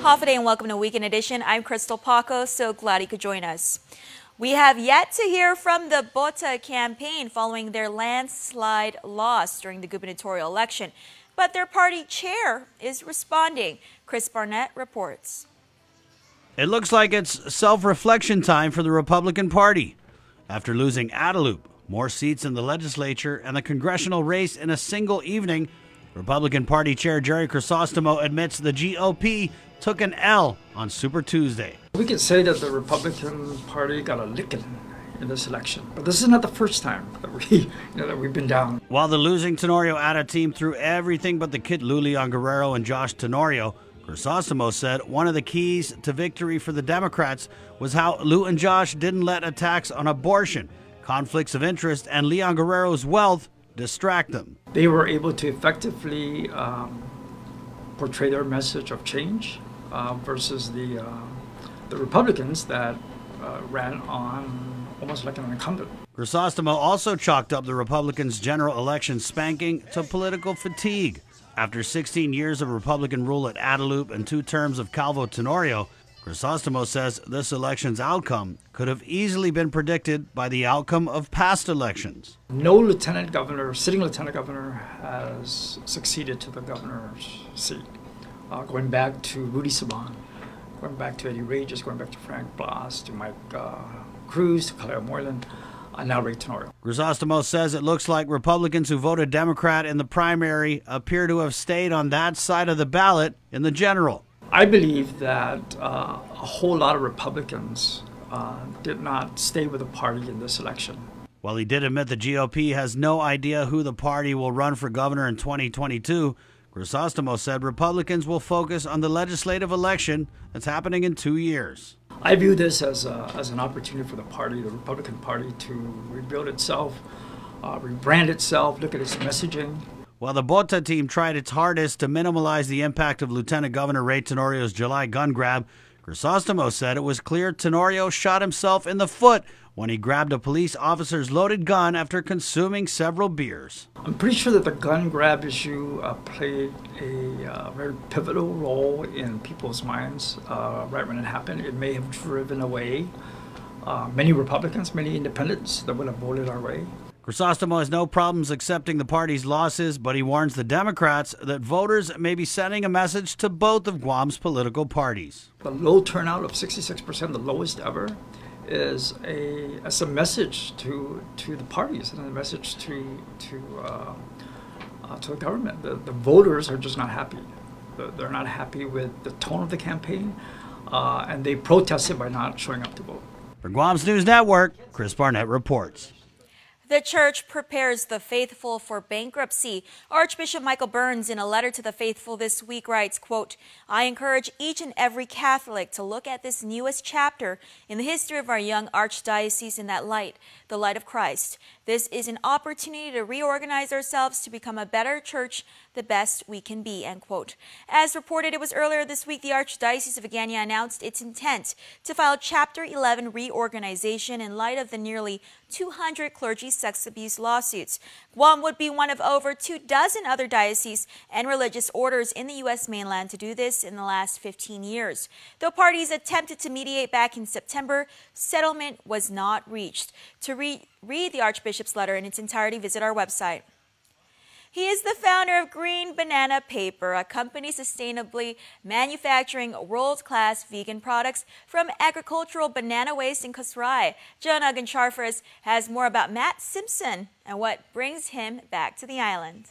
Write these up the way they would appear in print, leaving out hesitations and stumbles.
Hafa day and welcome to Weekend Edition. I'm Crystal Paco, so glad you could join us. We have yet to hear from the Bota campaign following their landslide loss during the gubernatorial election, but their party chair is responding. Chris Barnett reports. It looks like it's self-reflection time for the Republican Party. After losing Adelup, more seats in the legislature, and the congressional race in a single evening, Republican Party Chair Jerry Crisostomo admits the GOP took an L on Super Tuesday. We could say that the Republican Party got a licking in this election, but this is not the first time that we've been down. While the losing Tenorio Ada team threw everything but the kit Luli on Guerrero and Josh Tenorio, Crisostomo said one of the keys to victory for the Democrats was how Lou and Josh didn't let attacks on abortion, conflicts of interest, and Leon Guerrero's wealth distract them. They were able to effectively portray their message of change versus the Republicans that ran on almost like an incumbent. Crisostomo also chalked up the Republicans' general election spanking to political fatigue. After 16 years of Republican rule at Adelup and 2 terms of Calvo Tenorio, Crisostomo says this election's outcome could have easily been predicted by the outcome of past elections. No lieutenant governor, sitting lieutenant governor, has succeeded to the governor's seat. Going back to Rudy Saban, going back to Eddie Regis, going back to Frank Blas, to Mike Cruz, to Calais Moylan, now Ray Tenorio. Crisostomo says it looks like Republicans who voted Democrat in the primary appear to have stayed on that side of the ballot in the general. I believe that a whole lot of Republicans did not stay with the party in this election. While he did admit the GOP has no idea who the party will run for governor in 2022, Crisostomo said Republicans will focus on the legislative election that's happening in 2 years. I view this as an opportunity for the party, the Republican Party, to rebuild itself, rebrand itself, look at its messaging. While the Bota team tried its hardest to minimize the impact of Lieutenant Governor Ray Tenorio's July gun grab, Crisostomo said it was clear Tenorio shot himself in the foot when he grabbed a police officer's loaded gun after consuming several beers. I'm pretty sure that the gun grab issue played a very pivotal role in people's minds right when it happened. It may have driven away many Republicans, many independents that would have voted our way. Crisostomo has no problems accepting the party's losses, but he warns the Democrats that voters may be sending a message to both of Guam's political parties. The low turnout of 66%, the lowest ever, is a message to the parties and a message to the government. The voters are just not happy. They're not happy with the tone of the campaign, and they protested by not showing up to vote. For Guam's News Network, Chris Barnett reports. The church prepares the faithful for bankruptcy. Archbishop Michael Burns, in a letter to the faithful this week, writes, quote, "I encourage each and every Catholic to look at this newest chapter in the history of our young Archdiocese in that light, the light of Christ. This is an opportunity to reorganize ourselves to become a better church, the best we can be," end quote. As reported, it was earlier this week the Archdiocese of Agana announced its intent to file Chapter 11 reorganization in light of the nearly 200 clergy sex abuse lawsuits. Guam would be one of over 24 other dioceses and religious orders in the U.S. mainland to do this in the last 15 years. Though parties attempted to mediate back in September, settlement was not reached. To read the Archbishop's letter in its entirety, visit our website. He is the founder of Green Banana Paper, a company sustainably manufacturing world-class vegan products from agricultural banana waste in Kusrai. Jonah Gancharfers has more about Matt Simpson and what brings him back to the island.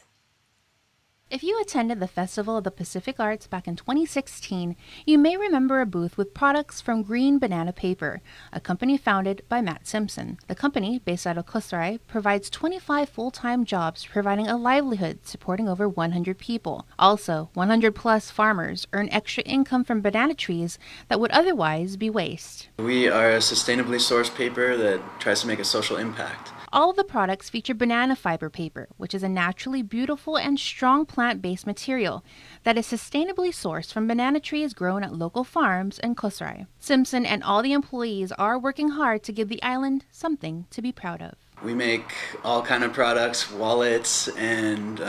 If you attended the Festival of the Pacific Arts back in 2016, you may remember a booth with products from Green Banana Paper, a company founded by Matt Simpson. The company, based out of Kusrai, provides 25 full-time jobs, providing a livelihood supporting over 100 people. Also, 100-plus farmers earn extra income from banana trees that would otherwise be waste. We are a sustainably sourced paper that tries to make a social impact. All of the products feature banana fiber paper, which is a naturally beautiful and strong plant-based material that is sustainably sourced from banana trees grown at local farms in Kusrai. Simpson and all the employees are working hard to give the island something to be proud of. We make all kind of products, wallets and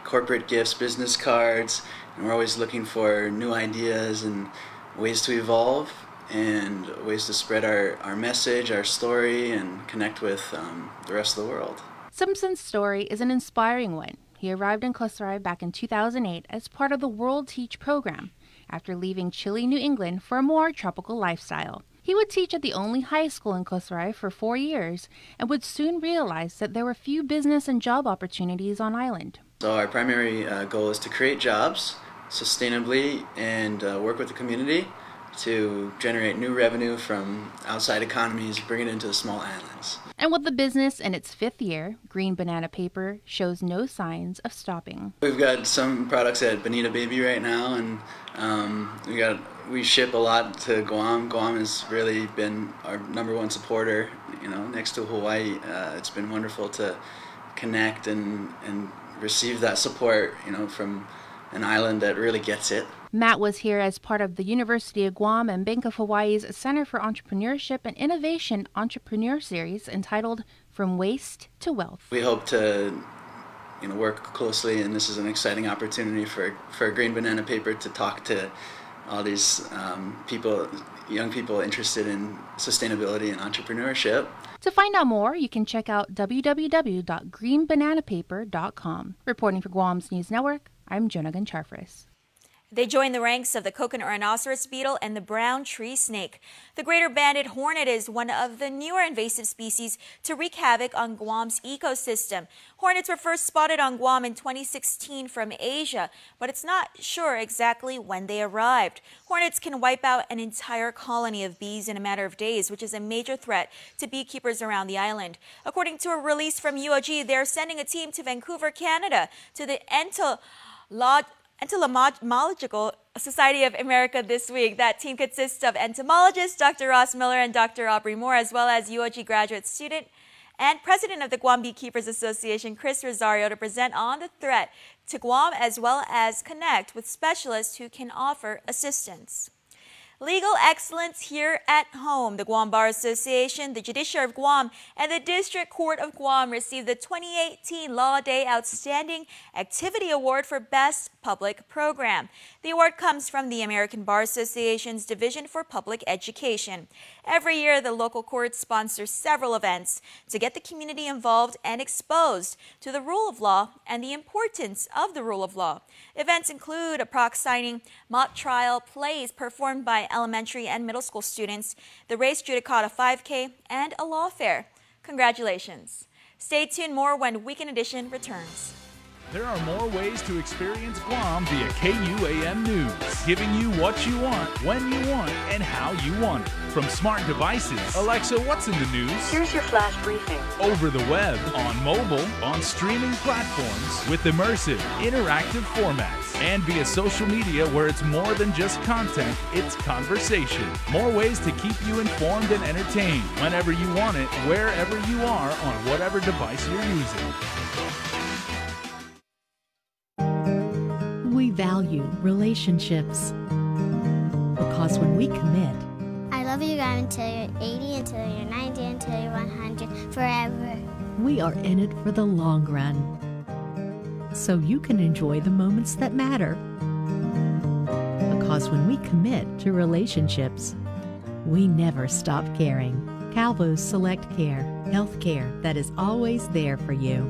corporate gifts, business cards, and we're always looking for new ideas and ways to evolve and ways to spread our message, our story, and connect with the rest of the world. Simpson's story is an inspiring one. He arrived in Kosrae back in 2008 as part of the World Teach program, after leaving chilly New England for a more tropical lifestyle. He would teach at the only high school in Kosrae for 4 years and would soon realize that there were few business and job opportunities on island. So our primary goal is to create jobs sustainably and work with the community to generate new revenue from outside economies, bring it into the small islands. And with the business in its 5th year, Green Banana Paper shows no signs of stopping. We've got some products at Bonita Baby right now, and we ship a lot to Guam. Guam has really been our #1 supporter. Next to Hawaii, it's been wonderful to connect and receive that support, from an island that really gets it. Matt was here as part of the University of Guam and Bank of Hawaii's Center for Entrepreneurship and Innovation Entrepreneur Series entitled From Waste to Wealth. We hope to work closely, and this is an exciting opportunity for Green Banana Paper to talk to all these young people interested in sustainability and entrepreneurship. To find out more, you can check out www.greenbananapaper.com. Reporting for Guam's News Network, I'm Jonah Goncharfris. They join the ranks of the coconut rhinoceros beetle and the brown tree snake. The greater banded hornet is one of the newer invasive species to wreak havoc on Guam's ecosystem. Hornets were first spotted on Guam in 2016 from Asia, but it's not sure exactly when they arrived. Hornets can wipe out an entire colony of bees in a matter of days, which is a major threat to beekeepers around the island. According to a release from UOG, they're sending a team to Vancouver, Canada, to the Entomological Society of America this week. That team consists of entomologist Dr. Ross Miller and Dr. Aubrey Moore, as well as UOG graduate student and president of the Guam Beekeepers Association, Chris Rosario, to present on the threat to Guam as well as connect with specialists who can offer assistance. Legal excellence here at home. The Guam Bar Association, the Judiciary of Guam, and the District Court of Guam received the 2018 Law Day Outstanding Activity Award for Best Public Program. The award comes from the American Bar Association's Division for Public Education. Every year, the local court sponsors several events to get the community involved and exposed to the rule of law and the importance of the rule of law. Events include a proc signing, mock trial, plays performed by elementary and middle school students, the Race Judicata 5K, and a law fair. Congratulations. Stay tuned, more when Weekend Edition returns. There are more ways to experience Guam via KUAM News, giving you what you want, when you want, and how you want it. From smart devices, Alexa, what's in the news? Here's your flash briefing. Over the web, on mobile, on streaming platforms, with immersive, interactive formats, and via social media where it's more than just content, it's conversation. More ways to keep you informed and entertained whenever you want it, wherever you are, on whatever device you're using. We value relationships because when we commit, I love you guys until you're 80, until you're 90, until you're 100, forever. We are in it for the long run, so you can enjoy the moments that matter. Because when we commit to relationships, we never stop caring. Calvo's Select Care, health care that is always there for you.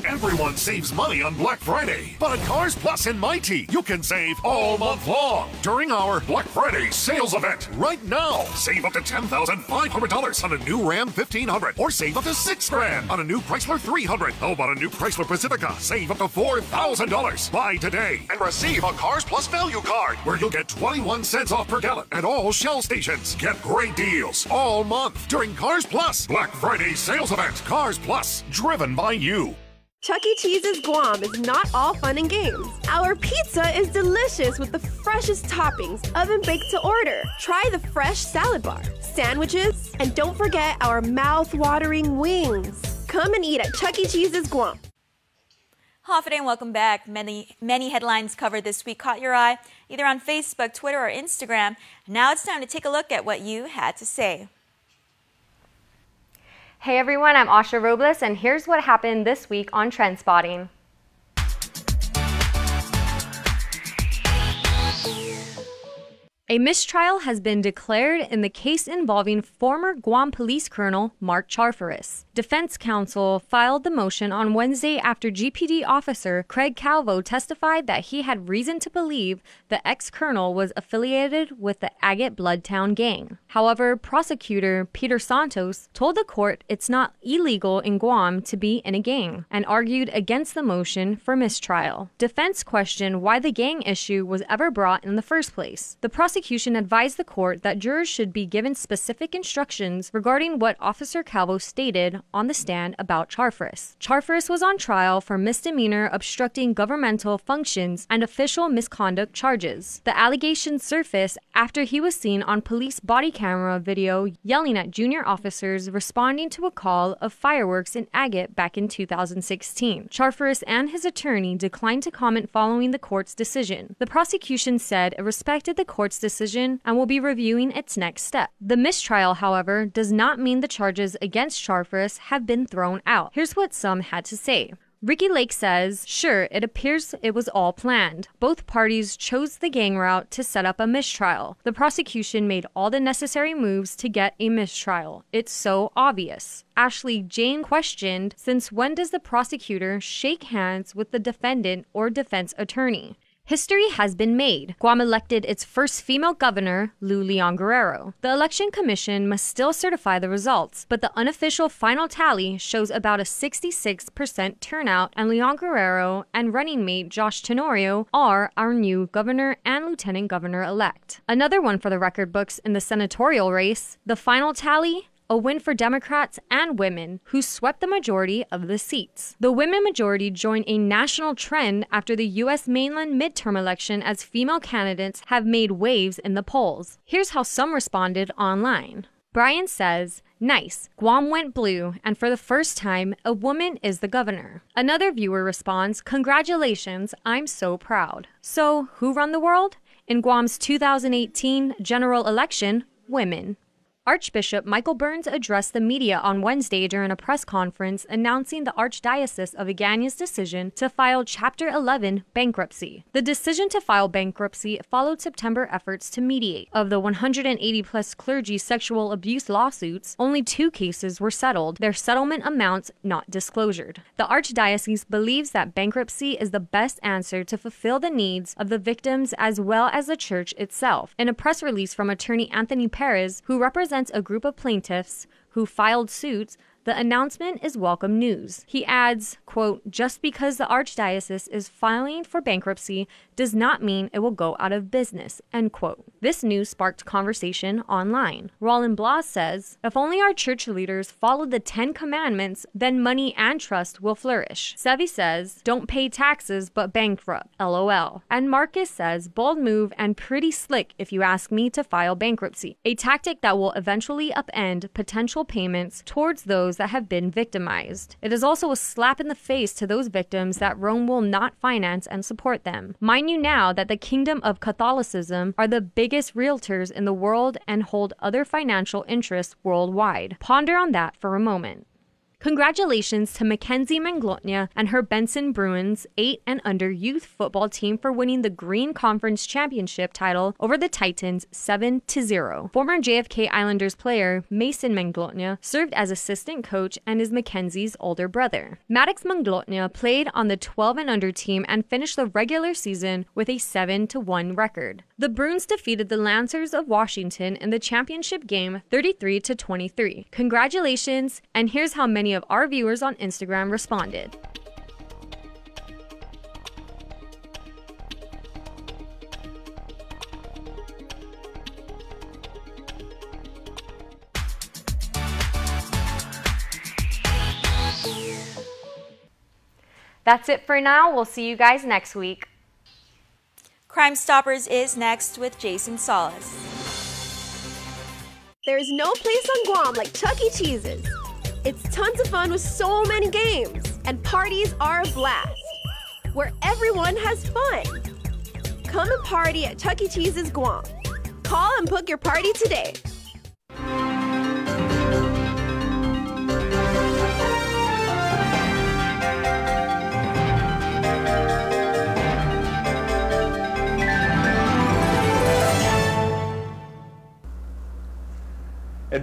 Everyone saves money on Black Friday, but at Cars Plus and Mighty, you can save all month long during our Black Friday sales event. Right now, save up to $10,500 on a new Ram 1500, or save up to $6,000 on a new Chrysler 300. How about a new Chrysler Pacifica? Save up to $4,000. Buy today and receive a Cars Plus value card, where you'll get 21 cents off per gallon at all Shell stations. Get great deals all month during Cars Plus Black Friday sales event. Cars Plus, driven by you. Chuck E. Cheese's Guam is not all fun and games. Our pizza is delicious with the freshest toppings, oven-baked to order. Try the fresh salad bar, sandwiches, and don't forget our mouth-watering wings. Come and eat at Chuck E. Cheese's Guam. Hafa and welcome back. Many headlines covered this week caught your eye, either on Facebook, Twitter, or Instagram. Now it's time to take a look at what you had to say. Hey everyone, I'm Asha Robles, and here's what happened this week on Trendspotting. A mistrial has been declared in the case involving former Guam police colonel Mark Charfaris. Defense counsel filed the motion on Wednesday after GPD officer Craig Calvo testified that he had reason to believe the ex-colonel was affiliated with the Agate Bloodtown gang. However, prosecutor Peter Santos told the court it's not illegal in Guam to be in a gang and argued against the motion for mistrial. Defense questioned why the gang issue was ever brought in the first place. The prosecution advised the court that jurors should be given specific instructions regarding what Officer Calvo stated on the stand about Charfaris. Charfaris was on trial for misdemeanor obstructing governmental functions and official misconduct charges. The allegations surfaced after he was seen on police body camera video yelling at junior officers responding to a call of fireworks in Agate back in 2016. Charfaris and his attorney declined to comment following the court's decision. The prosecution said it respected the court's decision and will be reviewing its next step. The mistrial, however, does not mean the charges against Charfaris have been thrown out. Here's what some had to say. Ricky Lake says, "Sure, it appears it was all planned. Both parties chose the gang route to set up a mistrial. The prosecution made all the necessary moves to get a mistrial. It's so obvious." Ashley Jane questioned, "Since when does the prosecutor shake hands with the defendant or defense attorney?" History has been made. Guam elected its first female governor, Lou Leon Guerrero. The Election Commission must still certify the results, but the unofficial final tally shows about a 66% turnout, and Leon Guerrero and running mate Josh Tenorio are our new governor and lieutenant governor-elect. Another one for the record books in the senatorial race. The final tally? A win for Democrats and women, who swept the majority of the seats. The women majority joined a national trend after the U.S. mainland midterm election, as female candidates have made waves in the polls. Here's how some responded online. Brian says, "Nice, Guam went blue, and for the first time, a woman is the governor." Another viewer responds, "Congratulations, I'm so proud." So, who run the world? In Guam's 2018 general election, women. Archbishop Michael Burns addressed the media on Wednesday during a press conference announcing the Archdiocese of Agana's decision to file Chapter 11 bankruptcy. The decision to file bankruptcy followed September efforts to mediate. Of the 180-plus clergy sexual abuse lawsuits, only 2 cases were settled, their settlement amounts not disclosed. The Archdiocese believes that bankruptcy is the best answer to fulfill the needs of the victims as well as the church itself. In a press release from attorney Anthony Perez, who represents a group of plaintiffs who filed suits, the announcement is welcome news. He adds, quote, "Just because the Archdiocese is filing for bankruptcy does not mean it will go out of business," end quote. This news sparked conversation online. Roland Blas says, "If only our church leaders followed the 10 commandments, then money and trust will flourish." Sevi says, "Don't pay taxes but bankrupt, LOL." And Marcus says, "Bold move and pretty slick if you ask me to file bankruptcy, a tactic that will eventually upend potential payments towards those that have been victimized. It is also a slap in the face to those victims that Rome will not finance and support them. Mind you now that the Kingdom of Catholicism are the biggest realtors in the world and hold other financial interests worldwide. Ponder on that for a moment." Congratulations to Mackenzie Manglotnia and her Benson Bruins 8 and under youth football team for winning the Green Conference Championship title over the Titans 7-0. Former JFK Islanders player Mason Manglotnia served as assistant coach and is Mackenzie's older brother. Maddox Manglotnia played on the 12 and under team and finished the regular season with a 7-1 record. The Bruins defeated the Lancers of Washington in the championship game 33-23. Congratulations, and here's how many of our viewers on Instagram responded. That's it for now. We'll see you guys next week. Crime Stoppers is next with Jason Salas. There's no place on Guam like Chuck E. Cheese's. It's tons of fun with so many games, and parties are a blast, where everyone has fun. Come and party at Chuck E. Cheese's Guam. Call and book your party today.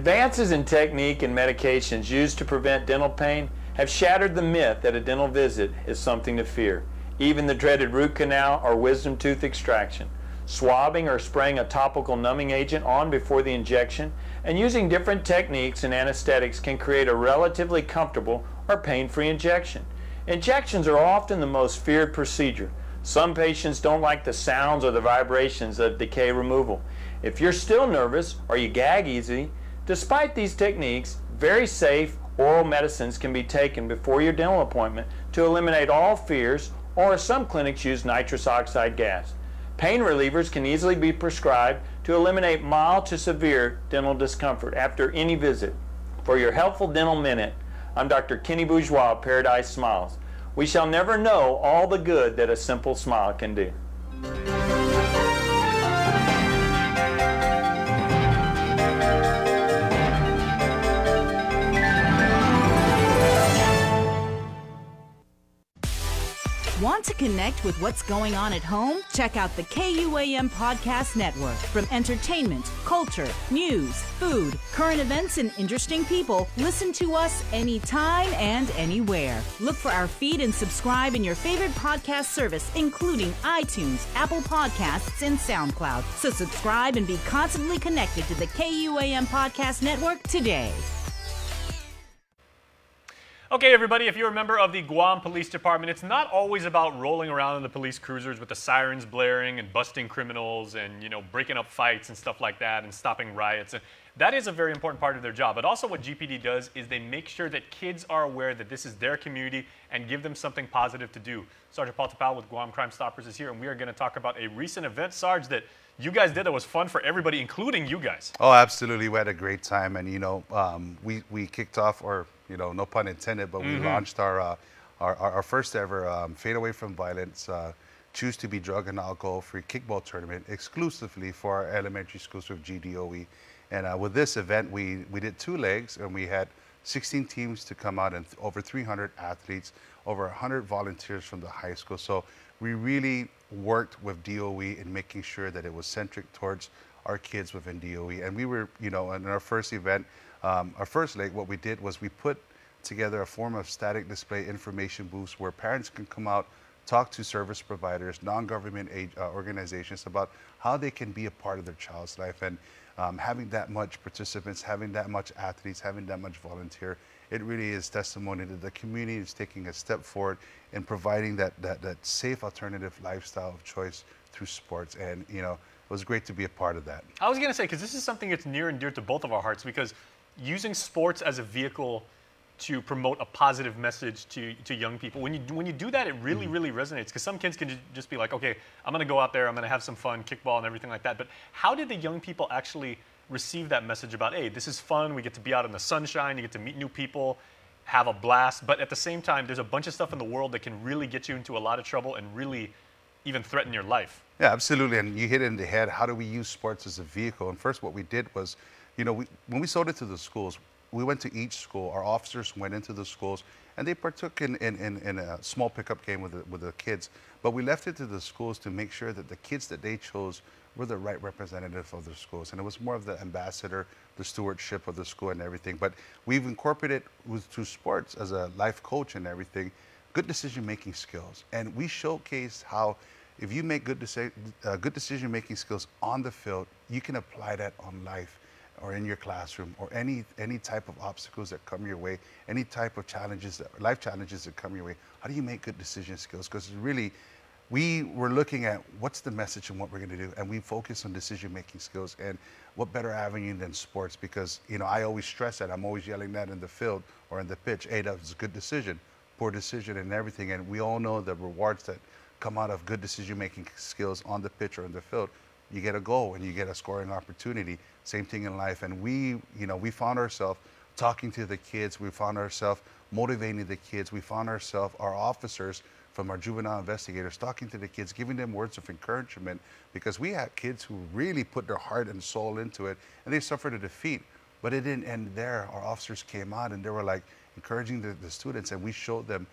Advances in technique and medications used to prevent dental pain have shattered the myth that a dental visit is something to fear. Even the dreaded root canal or wisdom tooth extraction. Swabbing or spraying a topical numbing agent on before the injection, and using different techniques and anesthetics can create a relatively comfortable or pain-free injection. Injections are often the most feared procedure. Some patients don't like the sounds or the vibrations of decay removal. If you're still nervous or you gag easy, despite these techniques, very safe oral medicines can be taken before your dental appointment to eliminate all fears, or some clinics use nitrous oxide gas. Pain relievers can easily be prescribed to eliminate mild to severe dental discomfort after any visit. For your Helpful Dental Minute, I'm Dr. Kenny Bourgeois of Paradise Smiles. We shall never know all the good that a simple smile can do. Want to connect with what's going on at home? Check out the KUAM Podcast Network. From entertainment, culture, news, food, current events, and interesting people, listen to us anytime and anywhere. Look for our feed and subscribe in your favorite podcast service, including iTunes, Apple Podcasts, and SoundCloud. So subscribe and be constantly connected to the KUAM Podcast Network today. Okay, everybody, if you're a member of the Guam Police Department, it's not always about rolling around in the police cruisers with the sirens blaring and busting criminals and, you know, breaking up fights and stuff like that and stopping riots. And that is a very important part of their job. But also what GPD does is they make sure that kids are aware that this is their community and give them something positive to do. Sergeant Paul Tapal with Guam Crime Stoppers is here, and we are going to talk about a recent event, Sarge, that you guys did that was fun for everybody, including you guys. Oh, absolutely. We had a great time. And, you know, we kicked off, or, you know, no pun intended, but we launched our first ever Fade Away from Violence, Choose to Be Drug and Alcohol-Free kickball tournament exclusively for our elementary schools with GDOE. And with this event, we did 2 legs, and we had 16 teams to come out and over 300 athletes, over 100 volunteers from the high school. So we really worked with DOE in making sure that it was centric towards our kids within DOE. And we were, you know, in our first event, our first leg, what we did was we put together a form of static display information booths where parents can come out, talk to service providers, non-government organizations about how they can be a part of their child's life. And having that much participants, having that much athletes, having that much volunteer, it really is testimony that the community is taking a step forward in providing that safe alternative lifestyle of choice through sports. And, you know, it was great to be a part of that. I was going to say, because this is something that's near and dear to both of our hearts, because using sports as a vehicle to promote a positive message to young people, when you do that, it really, really resonates. Because some kids can just be like, okay, I'm going to go out there, I'm going to have some fun, kickball and everything like that. But how did the young people actually receive that message about, hey, this is fun, we get to be out in the sunshine, you get to meet new people, have a blast, but at the same time, there's a bunch of stuff in the world that can really get you into a lot of trouble and really even threaten your life. Yeah, absolutely, and you hit it in the head. How do we use sports as a vehicle? And first what we did was, you know, when we sold it to the schools, we went to each school, our officers went into the schools, and they partook in a small pickup game with the kids. But we left it to the schools to make sure that the kids that they chose were the right representative of the schools. And it was more of the ambassador, the stewardship of the school and everything. But we've incorporated through sports as a life coach and everything, good decision-making skills. And we showcased how if you make good decision-making skills on the field, you can apply that on life or in your classroom or any type of obstacles that come your way, any type of challenges, life challenges that come your way. How do you make good decision skills? Because really, we were looking at what's the message and what we're going to do, and we focus on decision-making skills. And what better avenue than sports? Because, you know, I always stress that. I'm always yelling that in the field or in the pitch. Hey, that was a good decision, poor decision, and everything. And we all know the rewards that come out of good decision-making skills on the pitch or in the field. You get a goal and you get a scoring opportunity. Same thing in life. And we found ourselves talking to the kids. We found ourselves motivating the kids. We found ourselves, our officers from our juvenile investigators, talking to the kids, giving them words of encouragement, because we had kids who really put their heart and soul into it, and they suffered a defeat. But it didn't end there. Our officers came out and they were like encouraging the students, and we showed them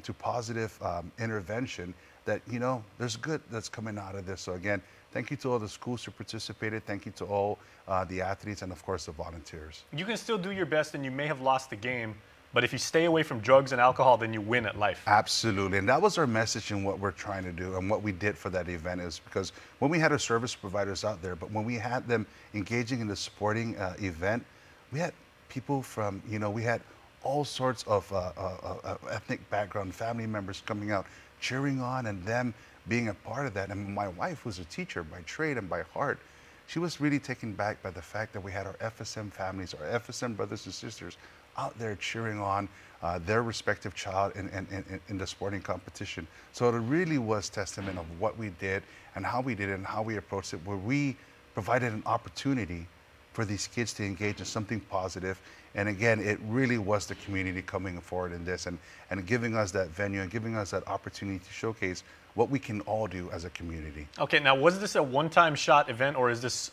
to positive intervention, that, you know, there's good that's coming out of this. So again, thank you to all the schools who participated. Thank you to all the athletes and, of course, the volunteers. You can still do your best, and you may have lost the game, but if you stay away from drugs and alcohol, then you win at life. Absolutely. And that was our message in what we're trying to do and what we did for that event, is because when we had our service providers out there, but when we had them engaging in the sporting event, we had people from, you know, we had all sorts of ethnic background, family members coming out, cheering on, and them being a part of that. And my wife, who's a teacher by trade and by heart, she was really taken back by the fact that we had our FSM families, our FSM brothers and sisters out there cheering on their respective child in the sporting competition. So it really was testament of what we did and how we did it and how we approached it, where we provided an opportunity for these kids to engage in something positive. And again, it really was the community coming forward in this and giving us that venue and giving us that opportunity to showcase what we can all do as a community. Okay, now was this a one-time shot event, or is this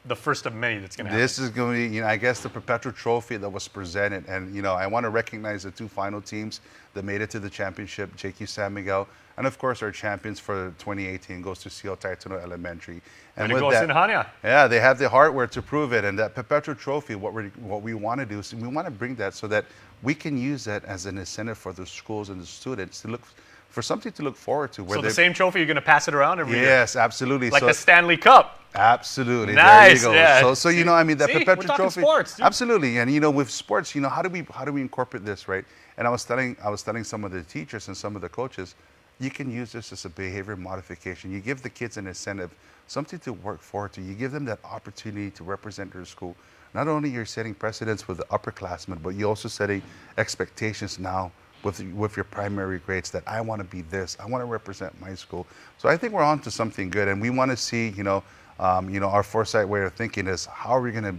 the first of many that's going to happen? This is going to be, you know, I guess the perpetual trophy that was presented. And, you know, I want to recognize the 2 final teams that made it to the championship, JQ San Miguel, and of course our champions for 2018 goes to CL Taitano Elementary. And with that, yeah, they have the hardware to prove it. And that perpetual trophy, what we want to do is we want to bring that so that we can use that as an incentive for the schools and the students to look for something to look forward to. So the same trophy, you're going to pass it around every year? Yes, absolutely. Like the Stanley Cup? Absolutely. Nice. There you go. Yeah. So you know, I mean, that perpetual trophy. Sports, dude. Absolutely. And you know, with sports, you know, how do we incorporate this, right? And I was telling some of the teachers and some of the coaches, you can use this as a behavior modification. You give the kids an incentive, something to work forward to. You give them that opportunity to represent their school. Not only you're setting precedents with the upperclassmen, but you're also setting expectations now with your primary grades, that I want to be this, I want to represent my school. So I think we're on to something good, and we want to see, you know, our foresight way of thinking is, how are we going to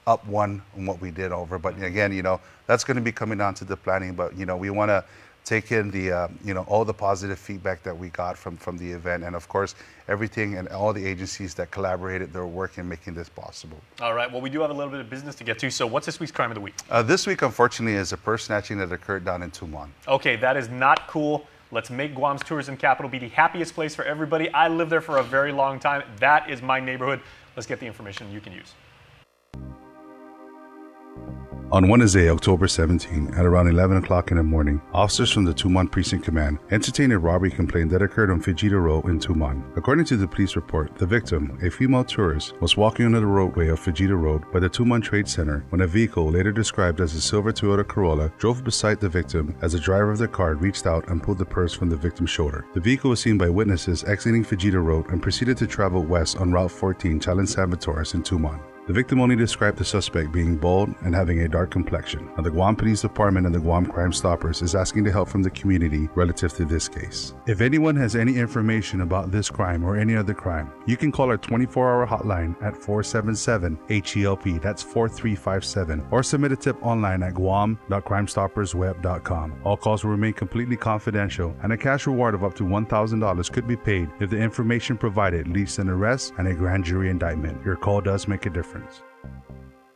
up one on what we did over? But again, you know, that's going to be coming down to the planning. But you know, we want to take in the you know, all the positive feedback that we got from the event, and of course everything and all the agencies that collaborated their work in making this possible. All right, well, we do have a little bit of business to get to, so what's this week's crime of the week? This week, unfortunately, is a purse snatching that occurred down in Tumon. Okay, that is not cool. Let's make Guam's tourism capital be the happiest place for everybody. I lived there for a very long time. That is my neighborhood. Let's get the information you can use. On Wednesday, October 17, at around 11 o'clock in the morning, officers from the Tumon Precinct Command entertained a robbery complaint that occurred on Fijita Road in Tumon. According to the police report, the victim, a female tourist, was walking on the roadway of Fijita Road by the Tumon Trade Center when a vehicle, later described as a silver Toyota Corolla, drove beside the victim as the driver of the car reached out and pulled the purse from the victim's shoulder. The vehicle was seen by witnesses exiting Fijita Road and proceeded to travel west on Route 14 Challenge Salvatores in Tumon. The victim only described the suspect being bald and having a dark complexion. Now, the Guam Police Department and the Guam Crime Stoppers is asking the help from the community relative to this case. If anyone has any information about this crime or any other crime, you can call our 24-hour hotline at 477-HELP, that's 4357, or submit a tip online at guam.crimestoppersweb.com. All calls will remain completely confidential, and a cash reward of up to $1,000 could be paid if the information provided leads to an arrest and a grand jury indictment. Your call does make a difference.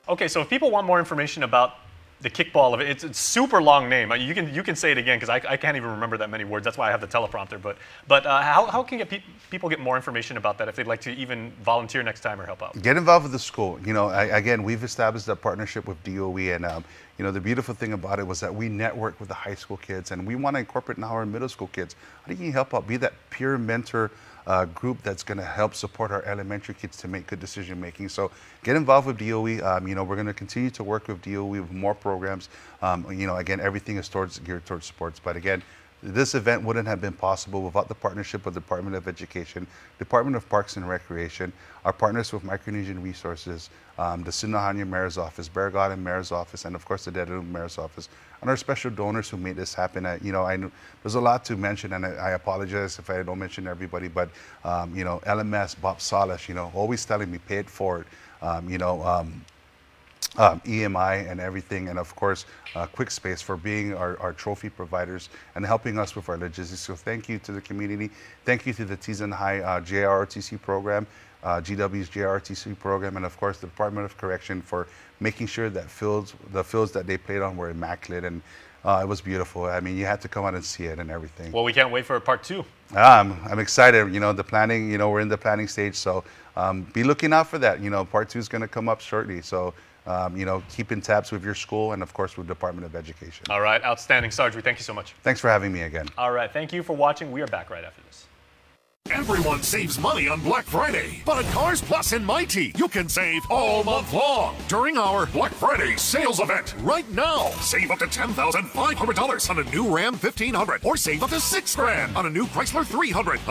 Okay, so if people want more information about the kickball of it, it's a super long name. You can say it again, because I can't even remember that many words. That's why I have the teleprompter. But how can people get more information about that if they'd like to even volunteer next time or help out? Get involved with the school. You know, again, we've established a partnership with DOE, and you know, the beautiful thing about it was that we network with the high school kids, and we want to incorporate now our middle school kids. How do you help out? Be that peer mentor group that's going to help support our elementary kids to make good decision making. So get involved with DOE. You know, we're going to continue to work with DOE with more programs. You know, again, everything is geared towards sports. But again, this event wouldn't have been possible without the partnership with the Department of Education, Department of Parks and Recreation, our partners with Micronesian Resources, the Sinahanya Mayor's Office, Barragatan Mayor's Office, and of course the Dedalum Mayor's Office, and our special donors who made this happen. You know, I know there's a lot to mention, and I apologize if I don't mention everybody, but you know, LMS, Bob Salas, you know, always telling me pay it forward. You know, EMI and everything, and of course Quick Space for being our trophy providers and helping us with our logistics. So thank you to the community. Thank you to the Tizen High JRTC program, GW's JRTC program, and of course the Department of Correction for making sure that the fields that they played on were immaculate. And It was beautiful. I mean, you had to come out and see it and everything. Well, we can't wait for part 2. I'm excited. You know, the planning, you know, we're in the planning stage. So be looking out for that. You know, part 2 is going to come up shortly. So, you know, keep in tabs with your school and, of course, with the Department of Education. All right. Outstanding. Sarge, we thank you so much. Thanks for having me again. All right. Thank you for watching. We are back right after this. Everyone saves money on Black Friday, but at Cars Plus in Mighty, you can save all month long during our Black Friday sales event. Right now, save up to $10,500 on a new Ram 1500, or save up to $6,000 on a new Chrysler 300.